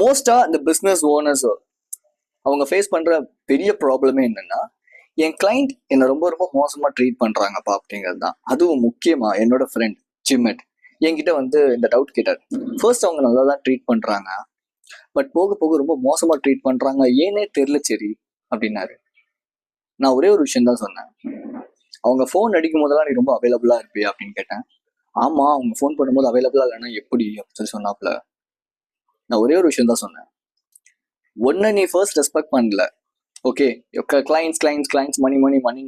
மோஸ்ட்டாக இந்த business owners அவங்க ஃபேஸ் பண்ணுற பெரிய ப்ராப்ளமே என்னென்னா, என் கிளைண்ட் என்னை ரொம்ப ரொம்ப மோசமாக ட்ரீட் பண்ணுறாங்கப்பா அப்படிங்கிறது தான். அதுவும் முக்கியமாக என்னோட ஃப்ரெண்ட் ஜிம்மெட் என்கிட்ட வந்து இந்த டவுட் கேட்டார். ஃபர்ஸ்ட் அவங்க நல்லா தான் ட்ரீட் பண்ணுறாங்க, பட் போக போக ரொம்ப மோசமாக ட்ரீட் பண்ணுறாங்க, ஏனே தெரில சரி அப்படின்னாரு. நான் ஒரே ஒரு விஷயம் தான் சொன்னேன். அவங்க ஃபோன் அடிக்கும் போதெல்லாம் நீ ரொம்ப அவைலபிளாக இருப்பியா அப்படின்னு கேட்டேன். ஆமாம், அவங்க ஃபோன் பண்ணும்போது அவைலபிளாக இல்லைன்னா எப்படி அப்படின்னு சொல்லி சொன்னாப்புல. நான் ஒரே ஒரு விஷயம் தான் சொன்னேன். ஒன்று நீ ஃபர்ஸ்ட் ரெஸ்பெக்ட் பண்ணல, ஓகே, கிளைண்ட்ஸ் மணி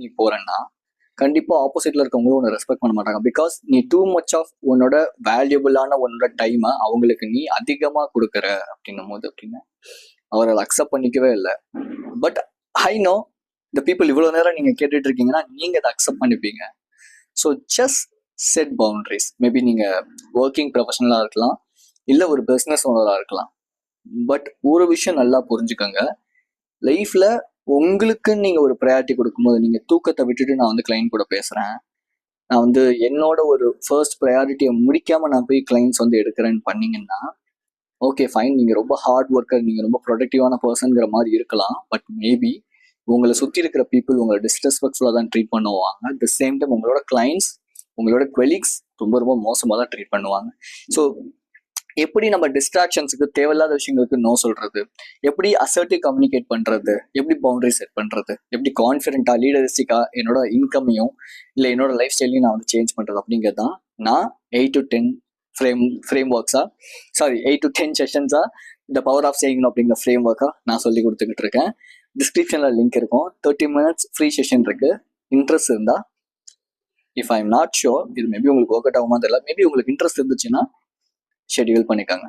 நீ போறேன்னா கண்டிப்பா ஆப்போசிட்ல இருக்கவங்களும் உன்னை ரெஸ்பெக்ட் பண்ண மாட்டாங்க. பிகாஸ் நீ டூ மச் ஆஃப் உன்னோட வேல்யூபிளான உன்னோட டைமை அவங்களுக்கு நீ அதிகமா கொடுக்குற அப்படின்னும் போது அப்படின்னு அவர் அதை அக்செப்ட் பண்ணிக்கவே இல்லை. But I know the people இவ்வளோ நேரம் நீங்க கேட்டுட்டு இருக்கீங்கன்னா நீங்க அதை அக்செப்ட் பண்ணிப்பீங்க. So just set boundaries. Maybe நீங்க ஒர்க்கிங் ப்ரொஃபஷனலா இருக்கலாம், இல்லை ஒரு பிஸ்னஸ் ஓனராக இருக்கலாம். பட் ஒரு விஷயம் நல்லா புரிஞ்சுக்கோங்க, லைஃப்ல உங்களுக்கு நீங்க ஒரு ப்ரையாரிட்டி கொடுக்கும்போது, நீங்க தூக்கத்தை விட்டுட்டு நான் வந்து கிளைண்ட் கூட பேசுறேன், நான் வந்து என்னோட ஒரு ஃபர்ஸ்ட் ப்ரையாரிட்டியை முடிக்காம நான் போய் கிளைண்ட்ஸ் வந்து எடுக்கிறேன்னு பண்ணீங்கன்னா ஓகே ஃபைன், நீங்க ரொம்ப ஹார்ட் ஒர்க்கர், நீங்க ரொம்ப ப்ரொடக்டிவான பர்சன்கிற மாதிரி இருக்கலாம். பட் மேபி உங்களை சுற்றி இருக்கிற பீப்புள் உங்களை டிஸ்ரெஸ்பெக்ட்ஃபுல்லாக தான் ட்ரீட் பண்ணுவாங்க. அட் த சேம் டைம் உங்களோட கிளைண்ட்ஸ், உங்களோட கொலீக்ஸ் ரொம்ப ரொம்ப மோசமாக தான் ட்ரீட் பண்ணுவாங்க. ஸோ எப்படி நம்ம டிஸ்ட்ராக்ஷன்ஸுக்கு, தேவையில்லாத விஷயங்களுக்கு நோ சொல்றது, எப்படி அசர்ட்டிவ் கம்யூனிகேட் பண்றது, எப்படி பவுண்டரி செட் பண்றது, எப்படி கான்ஃபிடென்ட்டா லீடரிஸ்டிக்கா என்னோட இன்கமையும் இல்லை என்னோட லைஃப் ஸ்டைலையும் நான் வந்து சேஞ்ச் பண்றது அப்படிங்கிறது தான் நான் 8 to 10 ஃப்ரேம் ஒர்க்ஸா 8 to 10 செஷன்ஸா இந்த பவர் ஆஃப் சேயிங் அப்படிங்கிற ஃப்ரேம் ஒர்க்கா நான் சொல்லி கொடுத்துக்கிட்டு இருக்கேன். டிஸ்கிரிப்ஷன்ல லிங்க் இருக்கும். 30 minutes ஃப்ரீ செஷன் இருக்கு. இன்ட்ரெஸ்ட் இருந்தா, if I am not sure இது மேபி உங்களுக்கு ஒர்க் அவுட் ஆகுமா தெரியல, மேபி உங்களுக்கு இன்ட்ரெஸ்ட் இருந்துச்சுன்னா ஷெட்யூல் பண்ணிக்கோங்க.